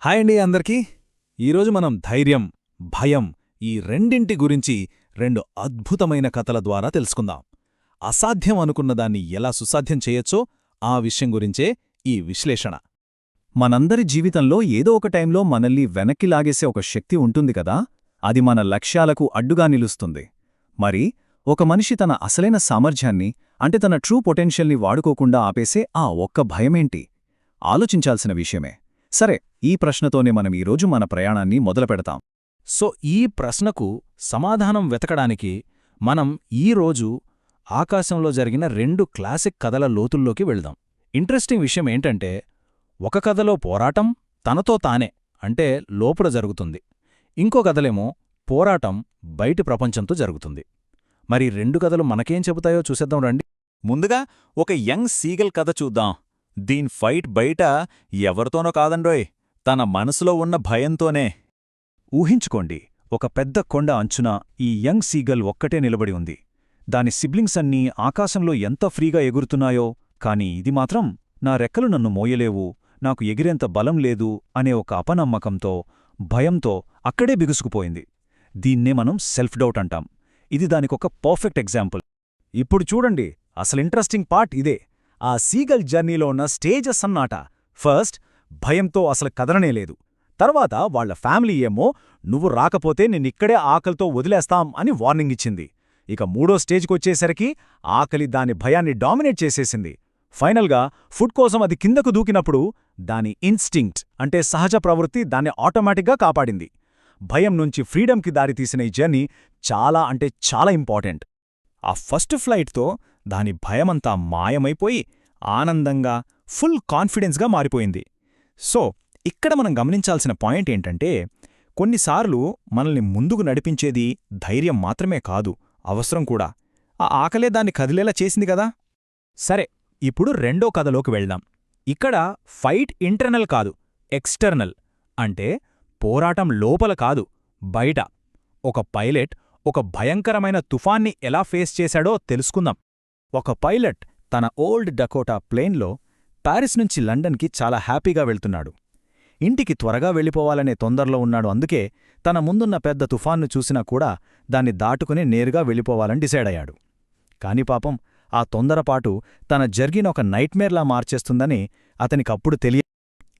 Hi అండి అందరికీ. ఈరోజు మనం ధైర్యం, భయం ఈ రెండింటి గురించి రెండు అద్భుతమైన కథల ద్వారా తెలుసుకుందాం. అసాధ్యం అనుకున్నదాన్ని ఎలా సుసాధ్యం చేయొచ్చో ఆ విషయం గురించే ఈ విశ్లేషణ. మనందరి జీవితంలో ఏదో ఒక టైంలో మనల్ని వెనక్కి లాగేసే ఒక శక్తి ఉంటుంది కదా, అది మన లక్ష్యాలకు అడ్డుగా నిలుస్తుంది. మరి ఒక మనిషి తన అసలైన సామర్థ్యాన్ని అంటే తన ట్రూ పొటెన్షియల్ని వాడుకోకుండా ఆపేసే ఆ ఒక్క భయమేంటి? ఆలోచించాల్సిన విషయమే. సరే, ఈ ప్రశ్నతోనే మనం ఈరోజు మన ప్రయాణాన్ని మొదలుపెడతాం. సో ఈ ప్రశ్నకు సమాధానం వెతకడానికి మనం ఈరోజు ఆకాశంలో జరిగిన రెండు క్లాసిక్ కథల లోతుల్లోకి వెళ్దాం. ఇంట్రెస్టింగ్ విషయం ఏంటంటే, ఒక కథలో పోరాటం తనతో తానే అంటే లోపల జరుగుతుంది, ఇంకో కథలేమో పోరాటం బయటి ప్రపంచంతో జరుగుతుంది. మరి రెండు కథలు మనకేం చెబుతాయో చూసేద్దాం రండి. ముందుగా ఒక యంగ్ సీగల్ కథ చూద్దాం. దీని ఫైట్ బయట ఎవరితోనో కాదండోయ్, తన మనసులో ఉన్న భయంతోనే. ఊహించుకోండి, ఒక పెద్ద కొండ అంచున ఈ యంగ్ సీగల్ ఒక్కటే నిలబడి ఉంది. దాని సిబ్లింగ్స్ అన్నీ ఆకాశంలో ఎంత ఫ్రీగా ఎగురుతున్నాయో, కాని ఇది మాత్రం నా రెక్కలు నన్ను మోయలేవు, నాకు ఎగిరేంత బలం లేదు అనే ఒక అపనమ్మకంతో, భయంతో అక్కడే బిగుసుకుపోయింది. దీన్నే మనం సెల్ఫ్ డౌట్ అంటాం. ఇది దానికొక పర్ఫెక్ట్ ఎగ్జాంపుల్. ఇప్పుడు చూడండి, అసలు ఇంట్రెస్టింగ్ పార్ట్ ఇదే. ఆ సీగల్ జర్నీలో ఉన్న స్టేజెస్ అన్నాట. ఫస్ట్ భయంతో అసలు కదలనేలేదు. తర్వాత వాళ్ల ఫ్యామిలీ ఏమో నువ్వు రాకపోతే నిన్నిక్కడే ఆకలితో వదిలేస్తాం అని వార్నింగ్ ఇచ్చింది. ఇక మూడో స్టేజ్కొచ్చేసరికి ఆకలి దాని భయాన్ని డామినేట్ చేసేసింది. ఫైనల్గా ఫుడ్ కోసం అది కిందకు దూకినప్పుడు దాని ఇన్స్టింక్ట్ అంటే సహజ ప్రవృత్తి దాన్ని ఆటోమేటిక్గా కాపాడింది. భయం నుంచి ఫ్రీడమ్కి దారితీసిన ఈ జర్నీ చాలా అంటే చాలా ఇంపార్టెంట్. ఆ ఫస్ట్ ఫ్లైట్తో దాని భయమంతా మాయమైపోయి ఆనందంగా ఫుల్ కాన్ఫిడెన్స్గా మారిపోయింది. సో ఇక్కడ మనం గమనించాల్సిన పాయింట్ ఏంటంటే, కొన్నిసార్లు మనల్ని ముందుకు నడిపించేది ధైర్యం మాత్రమే కాదు, అవసరం కూడా. ఆ ఆకలే దాన్ని కదిలేలా చేసింది కదా. సరే, ఇప్పుడు రెండో కథలోకి వెళ్దాం. ఇక్కడ ఫైట్ ఇంటర్నల్ కాదు, ఎక్స్టర్నల్. అంటే పోరాటం లోపల కాదు, బయట. ఒక పైలట్ ఒక భయంకరమైన తుఫాన్ని ఎలా ఫేస్ చేశాడో తెలుసుకుందాం. ఒక పైలట్ తన ఓల్డ్ డకోటా ప్లేన్లో ప్యారిస్ నుంచి లండన్కి చాలా హ్యాపీగా వెళ్తున్నాడు. ఇంటికి త్వరగా వెళ్ళిపోవాలనే తొందరలో ఉన్నాడు. అందుకే తన ముందున్న పెద్ద తుఫాన్ను చూసినా కూడా దాన్ని దాటుకుని నేరుగా వెళ్ళిపోవాలని డిసైడయ్యాడు. కాని పాపం ఆ తొందరపాటు తన జర్నీని ఒక నైట్మేర్లా మార్చేస్తుందని అతనికప్పుడు తెలియ.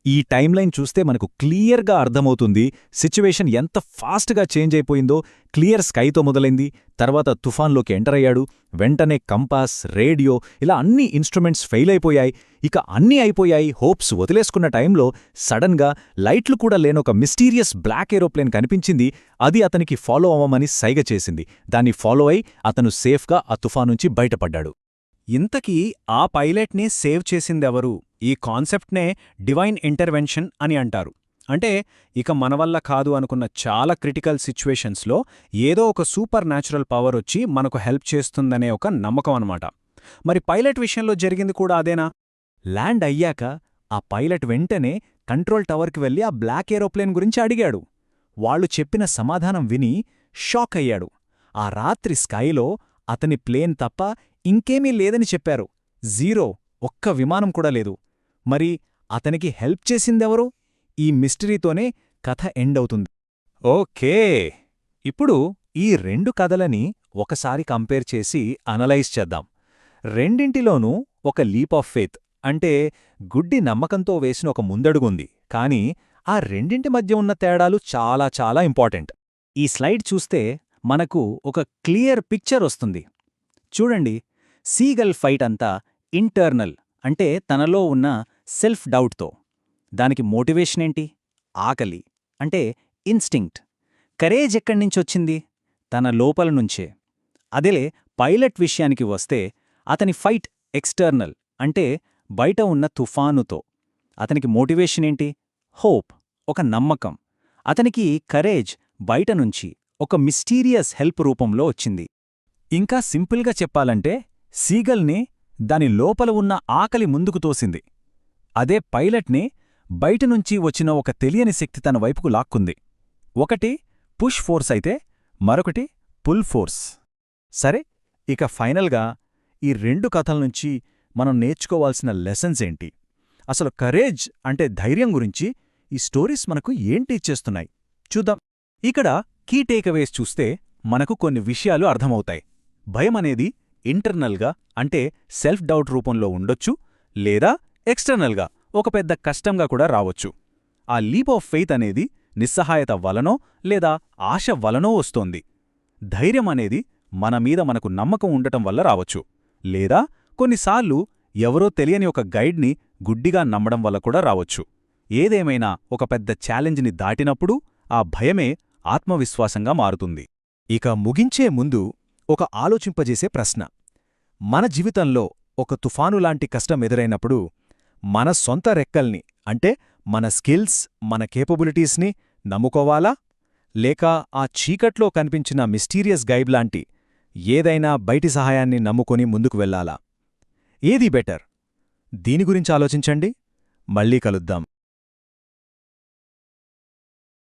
ఈ టైమ్లైన్ చూస్తే మనకు క్లియర్గా అర్థమవుతుంది సిచ్యువేషన్ ఎంత ఫాస్ట్గా చేంజ్ అయిపోయిందో. క్లియర్ స్కైతో మొదలైంది, తర్వాత తుఫాన్లోకి ఎంటర్ అయ్యాడు. వెంటనే కంపాస్, రేడియో ఇలా అన్ని ఇన్స్ట్రుమెంట్స్ ఫెయిల్ అయిపోయాయి. ఇక అన్నీ అయిపోయాయి, హోప్స్ వదిలేసుకున్న టైంలో సడన్గా లైట్లు కూడా లేనొక మిస్టీరియస్ బ్లాక్ ఏరోప్లేన్ కనిపించింది. అది అతనికి ఫాలో అవ్వమని సైగ చేసింది. దాన్ని ఫాలో అయి అతను సేఫ్గా ఆ తుఫానుంచి బయటపడ్డాడు. ఇంతకీ ఆ పైలట్ని సేవ్ చేసిందెవరు? ఈ కాన్సెప్ట్నే డివైన్ ఇంటర్వెన్షన్ అని అంటారు. అంటే ఇక మనవల్ల కాదు అనుకున్న చాలా క్రిటికల్ సిచ్యువేషన్స్లో ఏదో ఒక సూపర్ న్యాచురల్ పవర్ వచ్చి మనకు హెల్ప్ చేస్తుందనే ఒక నమ్మకం అన్నమాట. మరి పైలట్ విషయంలో జరిగింది కూడా అదేనా? ల్యాండ్ అయ్యాక ఆ పైలట్ వెంటనే కంట్రోల్ టవర్కి వెళ్ళి ఆ బ్లాక్ ఏరోప్లేన్ గురించి అడిగాడు. వాళ్లు చెప్పిన సమాధానం విని షాక్ అయ్యాడు. ఆ రాత్రి స్కైలో అతని ప్లేన్ తప్ప ఇంకేమీ లేదని చెప్పారు. జీరో, ఒక్క విమానం కూడా లేదు. మరి అతనికి హెల్ప్ చేసిందెవరు? ఈ మిస్టరీతోనే కథ ఎండ్ అవుతుంది. ఓకే, ఇప్పుడు ఈ రెండు కథలని ఒకసారి కంపేర్ చేసి అనలైజ్ చేద్దాం. రెండింటిలోనూ ఒక లీప్ ఆఫ్ ఫెయిత్ అంటే గుడ్డి నమ్మకంతో వేసిన ఒక ముందడుగుంది. కానీ ఆ రెండింటి మధ్య ఉన్న తేడాలు చాలా చాలా ఇంపార్టెంట్. ఈ స్లైడ్ చూస్తే మనకు ఒక క్లియర్ పిక్చర్ వస్తుంది. చూడండి, సీగల్ ఫైట్ అంతా ఇంటర్నల్ అంటే తనలో ఉన్న సెల్ఫ్ డౌట్తో. దానికి మోటివేషనేంటి? ఆకలి అంటే ఇన్స్టింక్ట్. కరేజ్ ఎక్కడ్నించొచ్చింది? తన లోపల నుంచే. అదే పైలట్ విషయానికి వస్తే అతని ఫైట్ ఎక్స్టర్నల్ అంటే బయట ఉన్న తుఫానుతో. అతనికి మోటివేషనేంటి? హోప్, ఒక నమ్మకం. అతనికి కరేజ్ బయటనుంచి ఒక మిస్టీరియస్ హెల్ప్ రూపంలో వచ్చింది. ఇంకా సింపుల్గా చెప్పాలంటే సీగల్ని దాని లోపల ఉన్న ఆకలి ముందుకు తోసింది. అదే పైలట్ని బయటనుంచి వచ్చిన ఒక తెలియని శక్తి తన వైపుకు లాక్కుంది. ఒకటి పుష్ ఫోర్స్ అయితే మరొకటి పుల్ ఫోర్స్. సరే, ఇక ఫైనల్గా ఈ రెండు కథలనుంచి మనం నేర్చుకోవాల్సిన లెసన్స్ ఏంటి? అసలు కరేజ్ అంటే ధైర్యం గురించి ఈ స్టోరీస్ మనకు ఏం టీచ్ చేస్తున్నాయి చూద్దాం. ఇక్కడ కీ టేకవేస్ చూస్తే మనకు కొన్ని విషయాలు అర్థమవుతాయి. భయమనేది ఇంటర్నల్గా అంటే సెల్ఫ్ డౌట్ రూపంలో ఉండొచ్చు, లేదా ఎక్స్టర్నల్గా ఒక పెద్ద కష్టంగా కూడా రావచ్చు. ఆ లీప్ ఆఫ్ ఫెయిత్ అనేది నిస్సహాయత వలనో లేదా ఆశ వలనో వస్తోంది. ధైర్యం అనేది మన మీద మనకు నమ్మకం ఉండటం వల్ల రావచ్చు, లేదా కొన్నిసార్లు ఎవరో తెలియని ఒక గైడ్ని గుడ్డిగా నమ్మడం వల్ల కూడా రావచ్చు. ఏదేమైనా ఒక పెద్ద ఛాలెంజ్ని దాటినప్పుడు ఆ భయమే ఆత్మవిశ్వాసంగా మారుతుంది. ఇక ముగించే ముందు ఒక ఆలోచింపజేసే ప్రశ్న. మన జీవితంలో ఒక తుఫానులాంటి కష్టం ఎదురైనప్పుడు మన సొంత రెక్కల్ని అంటే మన స్కిల్స్, మన కేపబిలిటీస్ని నమ్ముకోవాలా? లేక ఆ చీకట్లో కనిపించిన మిస్టీరియస్ గైడ్లాంటి ఏదైనా బయటి సహాయాన్ని నమ్ముకొని ముందుకు వెళ్ళాలా? ఏది బెటర్? దీని గురించి ఆలోచించండి. మళ్ళీ కలుద్దాం.